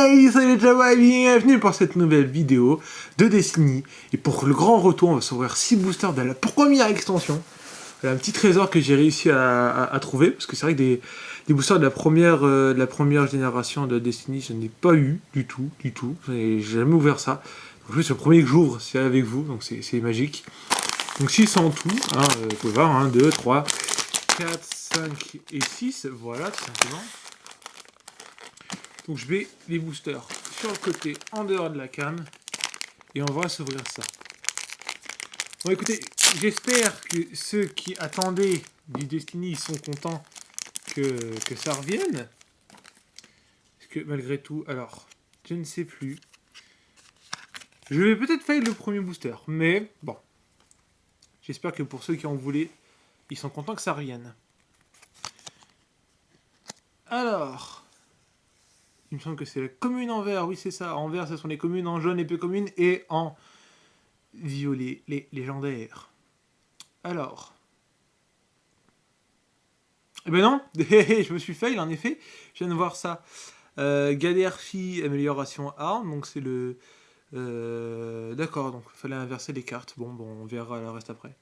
Hey, salut Java et bienvenue pour cette nouvelle vidéo de Destiny. Et pour le grand retour, on va s'ouvrir 6 boosters de la première extension. Voilà, un petit trésor que j'ai réussi à trouver, parce que c'est vrai que des boosters de la première génération de Destiny, je n'ai pas eu du tout. J'ai jamais ouvert ça. En plus, c'est le premier que j'ouvre, c'est avec vous, donc c'est magique. Donc 6 en tout, hein, vous pouvez voir, 1, 2, 3, 4, 5 et 6, voilà, tout simplement. Donc je mets les boosters sur le côté, en dehors de la canne, et on va s'ouvrir ça. Bon écoutez, j'espère que ceux qui attendaient du Destiny sont contents que ça revienne. Parce que malgré tout, alors, je ne sais plus. Je vais peut-être faillir le premier booster, mais bon. J'espère que pour ceux qui en voulaient, ils sont contents que ça revienne. Alors, il me semble que c'est la commune en vert, oui c'est ça. En vert, ce sont les communes, en jaune les peu communes, et en violet les légendaires. Alors. Eh ben non, je me suis fail en effet, je viens de voir ça. Gaderfi, amélioration arme, donc c'est le... D'accord, donc il fallait inverser les cartes. Bon, on verra le reste après.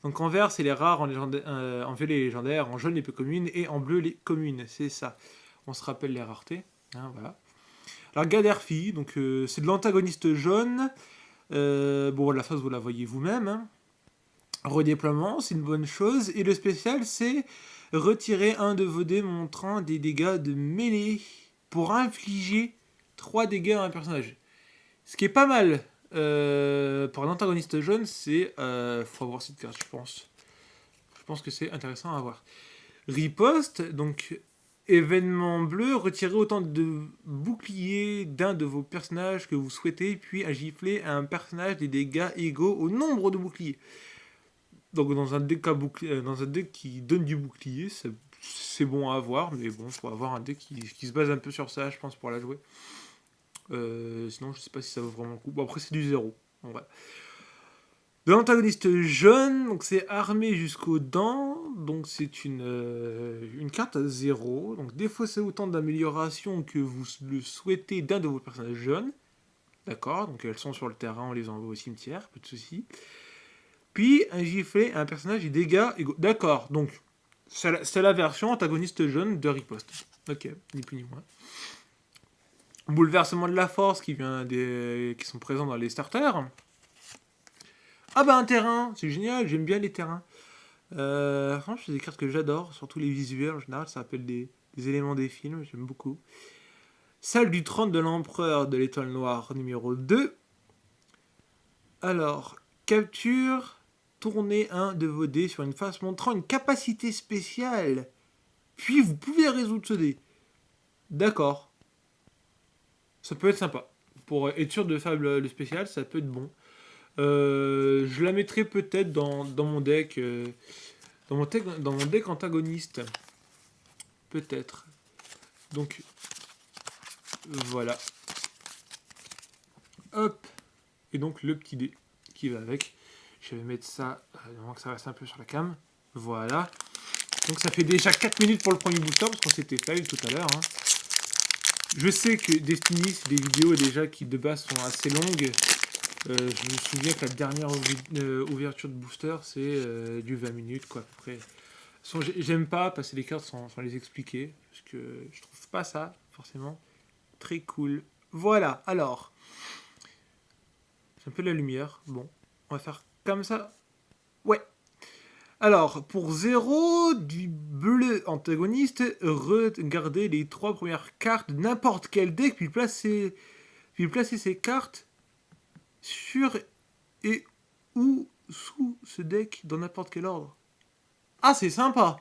Donc en vert, c'est les rares, en violet les légendaires, en jaune les peu communes, et en bleu les communes, c'est ça. On se rappelle les raretés, hein, voilà. Alors Gaderfi, donc c'est de l'antagoniste jaune. Bon, la phase, vous la voyez vous-même. Hein. Redéploiement, c'est une bonne chose. Et le spécial, c'est retirer un de vos dés montrant des dégâts de mêlée pour infliger 3 dégâts à un personnage. Ce qui est pas mal. Pour un antagoniste jaune, c'est... faut avoir cette carte, je pense. Je pense que c'est intéressant à avoir. Riposte, donc... Événement bleu, retirez autant de boucliers d'un de vos personnages que vous souhaitez, puis gifler à un personnage des dégâts égaux au nombre de boucliers. Donc dans un deck qui donne du bouclier, c'est bon à avoir, mais bon, il faut avoir un deck qui se base un peu sur ça, je pense, pour la jouer. Sinon, je sais pas si ça vaut vraiment le coup. Bon, après, c'est du 0. Bon, voilà. De l'antagoniste jaune, donc c'est armé jusqu'aux dents, donc c'est une carte à 0. Donc défaussez autant d'améliorations que vous le souhaitez d'un de vos personnages jaunes. D'accord, donc elles sont sur le terrain, on les envoie au cimetière, pas de soucis. Puis un giflet à un personnage et dégâts égaux. D'accord, donc c'est la version antagoniste jaune de riposte. Ok, ni plus ni moins. Bouleversement de la force qui sont présents dans les starters. Ah bah un terrain, c'est génial, j'aime bien les terrains. Franchement, c'est des cartes que j'adore, surtout les visuels en général, ça rappelle des éléments des films, j'aime beaucoup. Salle du trône de l'empereur de l'étoile noire numéro 2. Alors, capture, tournez un de vos dés sur une face montrant une capacité spéciale. Puis vous pouvez résoudre ce dé. D'accord. Ça peut être sympa. Pour être sûr de faire le spécial, ça peut être bon. Je la mettrai peut-être dans mon deck. Dans mon deck antagoniste. Peut-être. Donc, voilà. Hop. Et donc, le petit dé qui va avec. Je vais mettre ça, avant que ça reste un peu sur la cam. Voilà. Donc, ça fait déjà 4 minutes pour le premier booster, parce qu'on s'était fail tout à l'heure. Hein. Je sais que Destiny, c'est des vidéos déjà qui, de base, sont assez longues. Je me souviens que la dernière ouverture de booster, c'est du 20 minutes, quoi, à peu près. J'aime pas passer les cartes sans les expliquer, parce que je trouve pas ça, forcément, très cool. Voilà, alors. J'ai un peu de la lumière. Bon, on va faire comme ça. Ouais. Alors, pour 0, du bleu antagoniste, regardez les 3 premières cartes de n'importe quel deck, puis placez ces cartes sur et ou sous ce deck dans n'importe quel ordre. Ah, c'est sympa.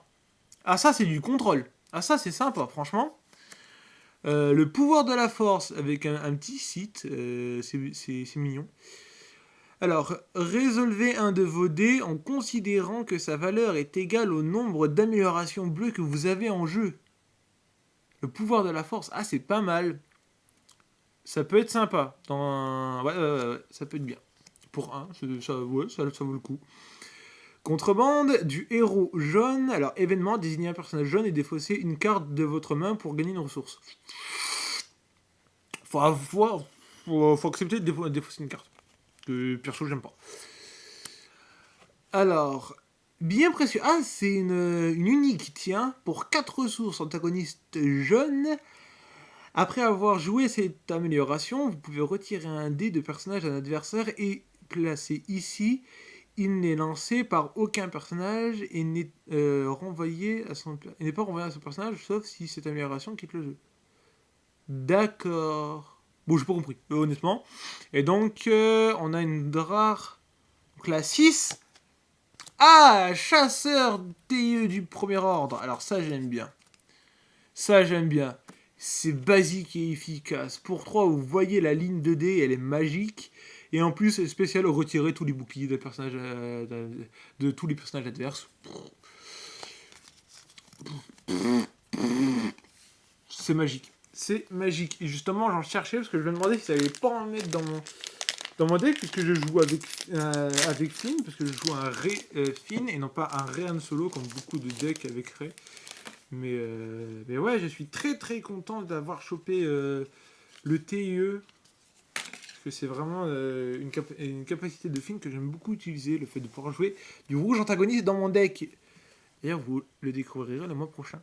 Ah, ça, c'est du contrôle. Ah, ça, c'est sympa, franchement. Le pouvoir de la force avec un petit site, c'est mignon. Alors, résolvez un de vos dés en considérant que sa valeur est égale au nombre d'améliorations bleues que vous avez en jeu. Le pouvoir de la force, ah, c'est pas mal. Ça peut être sympa. Ouais, ça peut être bien. Pour 1, ça vaut le coup. Contrebande du héros jaune. Alors, événement, désignez un personnage jaune et défaussez une carte de votre main pour gagner une ressource. Faut accepter de défausser une carte. Que perso, j'aime pas. Alors, bien précieux. Ah, c'est une unique, tiens, pour 4 ressources antagonistes jeunes. Après avoir joué cette amélioration, vous pouvez retirer un dé de personnage d'un adversaire et placer ici. Il n'est lancé par aucun personnage et n'est renvoyé à son et n'est pas renvoyé à son personnage, sauf si cette amélioration quitte le jeu. D'accord. Bon, j'ai pas compris, honnêtement. Et donc, on a une rare. Donc la 6. Ah, chasseur TIE du premier ordre. Alors ça, j'aime bien. Ça, j'aime bien. C'est basique et efficace. Pour 3, vous voyez la ligne de dés, elle est magique. Et en plus, c'est spécial, retirer tous les boucliers des personnages, de tous les personnages adverses. C'est magique. C'est magique. Et justement, j'en cherchais parce que je me demandais si ça allait pas en mettre dans mon deck, puisque je joue avec Finn, parce que je joue un Rey Finn et non pas un Rey Han Solo, comme beaucoup de decks avec Rey. Mais ouais, je suis très très content d'avoir chopé le TIE. Parce que c'est vraiment une capacité de Finn que j'aime beaucoup utiliser, le fait de pouvoir jouer du rouge antagoniste dans mon deck. D'ailleurs, vous le découvrirez le mois prochain.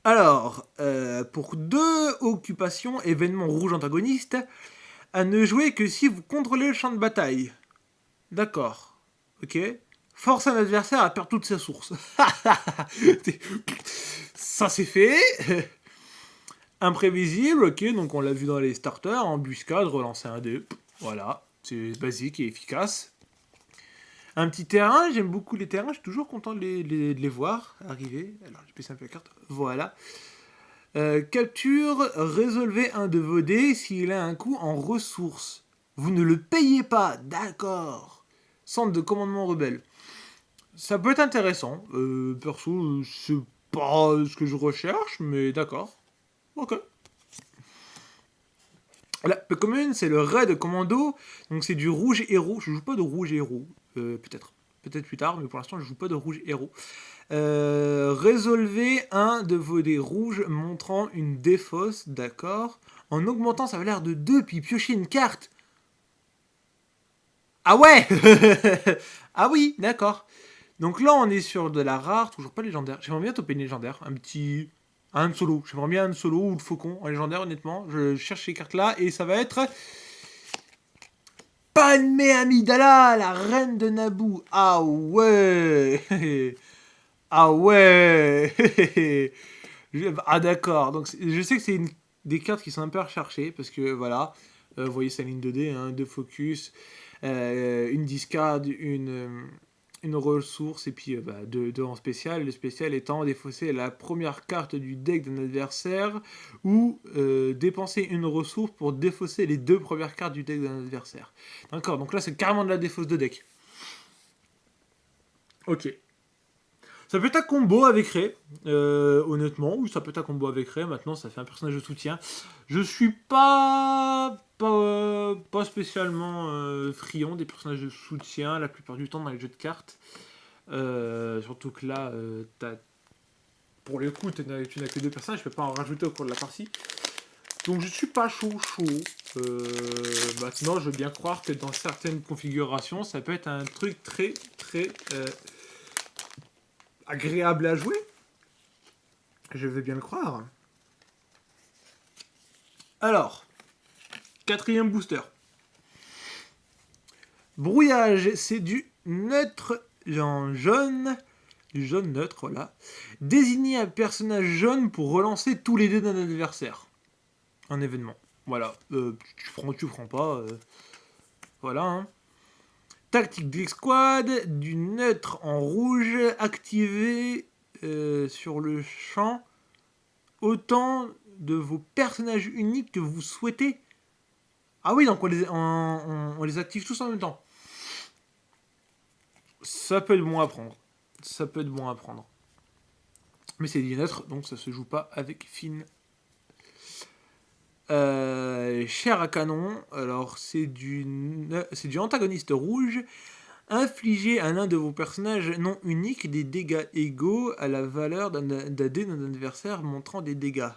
Alors, pour 2 occupations, événements rouge antagoniste, à ne jouer que si vous contrôlez le champ de bataille. D'accord. Ok. Force un adversaire à perdre toutes ses sources. Ça c'est fait. Imprévisible, ok, donc on l'a vu dans les starters, embuscade, relancer un dé. Voilà, c'est basique et efficace. Un petit terrain, j'aime beaucoup les terrains, je suis toujours content de les voir arriver. Alors j'ai baissé un peu la carte, voilà. Capture, résolvez un de vos dés s'il a un coût en ressources. Vous ne le payez pas, d'accord. Centre de commandement rebelle. Ça peut être intéressant. Perso, c'est pas ce que je recherche, mais d'accord. Ok. La commune, c'est le raid commando. Donc c'est du rouge héros. Je joue pas de rouge héros. Peut-être. Peut-être plus tard, mais pour l'instant, je joue pas de rouge héros. Résolvez un de vos dés rouges montrant une défausse, d'accord. En augmentant sa valeur de 2, puis piocher une carte. Ah ouais. Ah oui, d'accord. Donc là, on est sur de la rare, toujours pas légendaire. J'aimerais bien toper une légendaire. Un solo. J'aimerais bien un solo ou le faucon en légendaire, honnêtement. Je cherche ces cartes-là et ça va être Padmé Amidala, la reine de Naboo. Ah ouais. Ah ouais. Ah d'accord. Donc je sais que c'est des cartes qui sont un peu recherchées parce que voilà, vous voyez sa ligne 2D, hein, 2 focus, une discard, une ressource et puis 2 en spécial. Le spécial étant défausser la première carte du deck d'un adversaire ou dépenser une ressource pour défausser les 2 premières cartes du deck d'un adversaire. D'accord, donc là c'est carrément de la défausse de deck. Ok. Ça peut être un combo avec Rey, honnêtement, ou ça peut être un combo avec Rey. Maintenant, ça fait un personnage de soutien. Je suis pas spécialement friand des personnages de soutien la plupart du temps dans les jeux de cartes. Surtout que là, pour le coup, tu n'as que 2 personnages, je peux pas en rajouter au cours de la partie. Donc je suis pas chaud. Maintenant, je veux bien croire que dans certaines configurations, ça peut être un truc très agréable à jouer. Je veux bien le croire. Alors, 4e booster. Brouillage, c'est du neutre en jaune. Du jaune neutre, voilà. Désignez un personnage jaune pour relancer tous les dés d'un adversaire. Un événement. Voilà. Tu prends pas. Voilà. Hein. Tactique d'escouade, du neutre en rouge, activé sur le champ autant de vos personnages uniques que vous souhaitez. Ah oui, donc on les active tous en même temps. Ça peut être bon à prendre. Mais c'est du neutre, donc ça se joue pas avec Finn. Chair à canon, alors c'est du antagoniste rouge. Infligez à l'un de vos personnages non uniques des dégâts égaux à la valeur d'un dé d'un adversaire montrant des dégâts.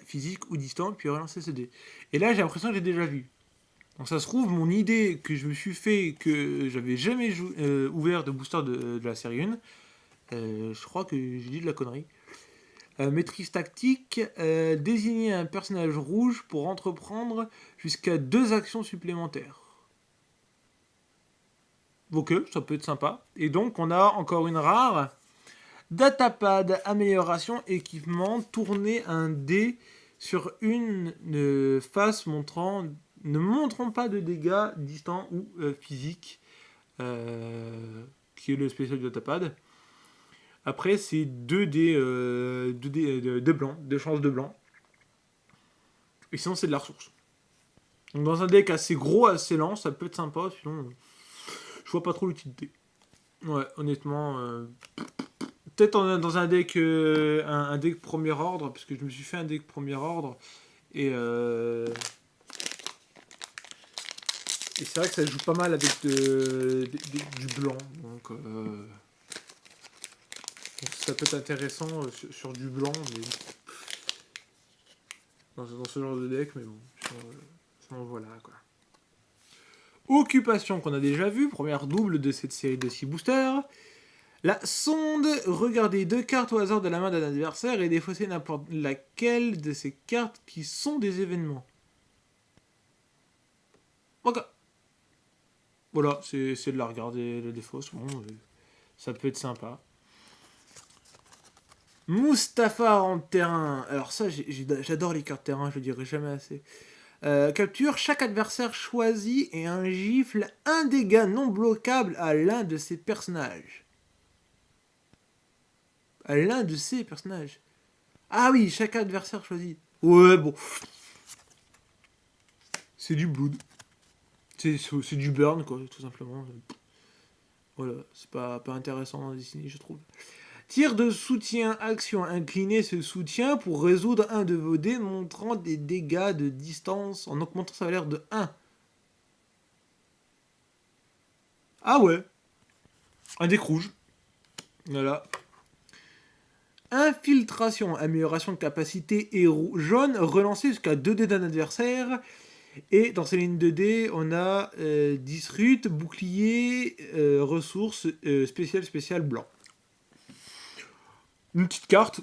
physique ou distant, puis relancer ce dé. Et là, j'ai l'impression que j'ai déjà vu. Donc ça se trouve, mon idée que je me suis fait, que j'avais jamais ouvert de booster de la série 1, je crois que j'ai dit de la connerie. Maîtrise tactique, désigner un personnage rouge pour entreprendre jusqu'à 2 actions supplémentaires. Ok, ça peut être sympa. Et donc on a encore une rare. Datapad, amélioration, équipement, tourner un dé sur une face montrant... Ne montrons pas de dégâts distants ou physiques, qui est le spécial du Datapad. Après, c'est 2 dés, de blanc, 2 chances de blanc. Et sinon, c'est de la ressource. Donc, dans un deck assez gros, assez lent, ça peut être sympa. Sinon, je vois pas trop l'utilité. Ouais, honnêtement, peut-être dans un deck, un deck premier ordre, parce que je me suis fait un deck premier ordre. Et c'est vrai que ça joue pas mal avec du blanc. Donc, ça peut être intéressant sur du blanc, mais dans ce genre de deck, mais bon, sinon voilà quoi. Occupation qu'on a déjà vu, première double de cette série de 6 boosters. La sonde, regardez 2 cartes au hasard de la main d'un adversaire et défausser n'importe laquelle de ces cartes qui sont des événements. Ok. Voilà, c'est de la regarder, la défausse, bon, ça peut être sympa. Mustapha en terrain. Alors ça, j'adore les cartes terrain, je le dirai jamais assez. Capture, chaque adversaire choisit et gifle un dégât non bloquable à l'un de ses personnages. À l'un de ses personnages. Ah oui, chaque adversaire choisit. Ouais, bon. C'est du blood. C'est du burn, quoi, tout simplement. Voilà, c'est pas intéressant à dessiner, je trouve. Tir de soutien, action, incliner ce soutien pour résoudre un de vos dés montrant des dégâts de distance en augmentant sa valeur de 1. Ah ouais. Un deck rouge. Voilà. Infiltration, amélioration de capacité et jaune, relancer jusqu'à 2 dés d'un adversaire. Et dans ces lignes de dés, on a disrute, bouclier, ressources, spécial blanc. Une petite carte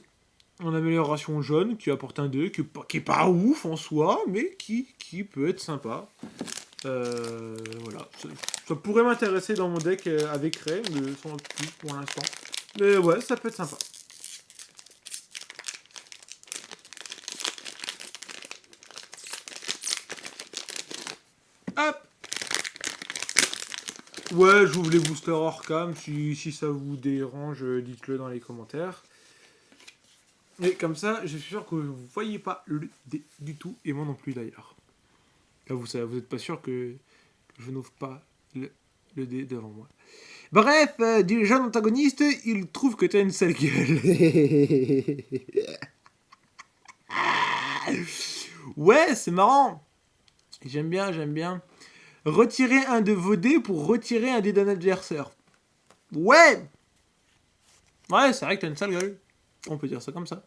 en amélioration jaune qui apporte un 2, qui est pas ouf en soi, mais qui peut être sympa. Voilà. Ça pourrait m'intéresser dans mon deck avec Ray, mais sans plus pour l'instant. Mais ouais, ça peut être sympa. Hop. Ouais, j'ouvre les boosters hors cam. Si ça vous dérange, dites-le dans les commentaires. Et comme ça, je suis sûr que vous ne voyez pas le dé du tout, et moi non plus d'ailleurs. Là, vous n'êtes pas sûr que je n'ouvre pas le dé devant moi. Bref, du jeune antagoniste, il trouve que t'as une sale gueule. Ouais, c'est marrant. J'aime bien. Retirez un de vos dés pour retirer un dé d'un adversaire. Ouais. Ouais, c'est vrai que t'as une sale gueule. On peut dire ça comme ça.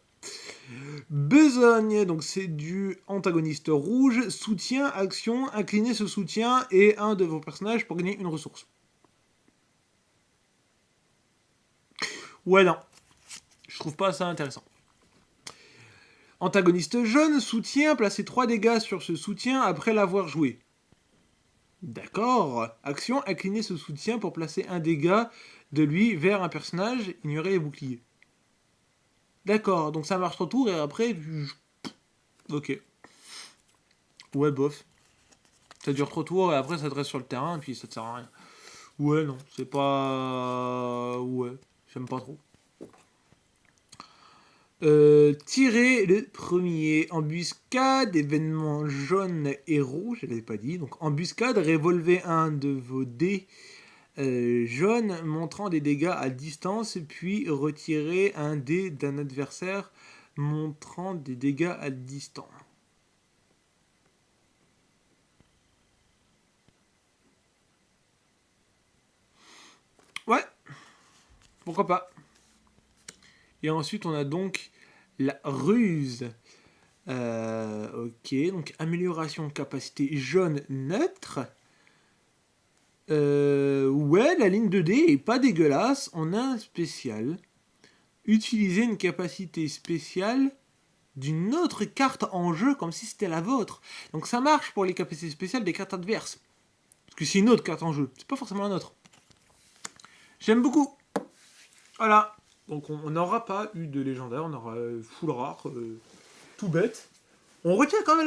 Besogne, donc c'est du antagoniste rouge. Soutien, action, inclinez ce soutien et un de vos personnages pour gagner une ressource. Ouais, non. Je trouve pas ça intéressant. Antagoniste jaune, soutien, placez 3 dégâts sur ce soutien après l'avoir joué. D'accord. Action, inclinez ce soutien pour placer un dégât de lui vers un personnage, ignorez les boucliers. D'accord, donc ça marche 3 tours et après... Ok. Ouais, bof. Ça dure 3 tours et après ça te reste sur le terrain et puis ça te sert à rien. Ouais, non, c'est pas... Ouais, j'aime pas trop. Tirer le premier. Embuscade, événement jaune et rouge, je l'avais pas dit. Donc embuscade, révolvez un de vos dés jaunes montrant des dégâts à distance, puis retirez un dé d'un adversaire montrant des dégâts à distance. Ouais, pourquoi pas. Et ensuite on a donc la ruse. Ok, donc amélioration capacité jaune neutre. Ouais, la ligne 2D est pas dégueulasse. On a un spécial. Utiliser une capacité spéciale d'une autre carte en jeu comme si c'était la vôtre. Donc ça marche pour les capacités spéciales des cartes adverses. Parce que c'est une autre carte en jeu, c'est pas forcément la nôtre. J'aime beaucoup. Voilà. Donc on n'aura pas eu de légendaire, on aura full rare, tout bête. On retient quand même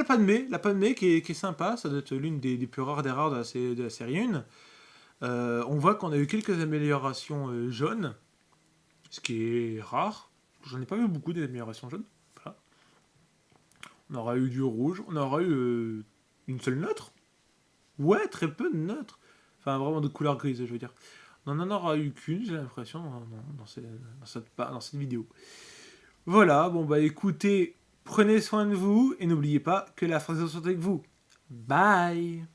la Padmé qui est sympa, ça doit être l'une des plus rares des rares de la série 1. On voit qu'on a eu quelques améliorations jaunes, ce qui est rare. J'en ai pas vu beaucoup d'améliorations jaunes. Voilà. On aura eu du rouge, on aura eu une seule neutre. Ouais, très peu de neutres. Enfin, vraiment de couleur grise, je veux dire. On n'en aura eu qu'une, j'ai l'impression, dans cette vidéo. Voilà, bon bah écoutez, prenez soin de vous et n'oubliez pas que la phrase est avec vous. Bye!